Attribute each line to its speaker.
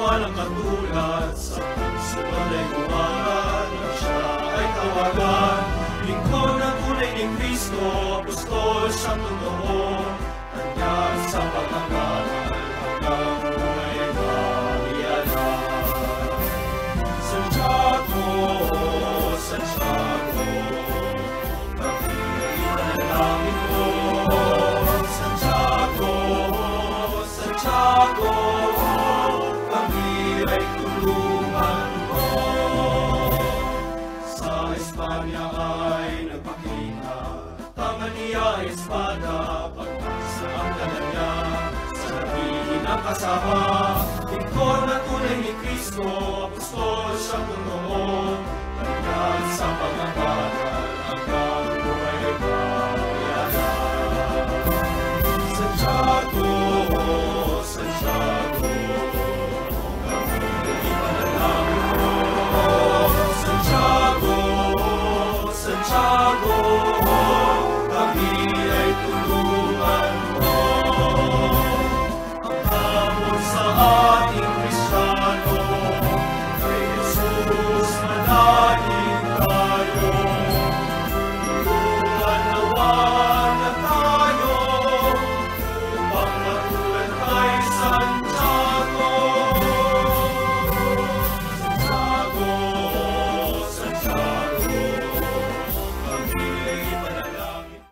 Speaker 1: walang katulad, sa pagsunod ay umalan, at siya ay tawagan. Lingkod na tunay ni Kristo, apostol siyang totoo, hanyag sa pagmamahal hanggang buhay maiyanan. Santiago, Santiago, pag-iwanalangin mo. Santiago, Santiago, kami ay tulungan mo. Sa Espanya ay nagpakita, tangan niya ay espada, pagpasa ang dala niya, sa nabihing ang kasama. Lingkod na tunay ni Kristo, apostol siyang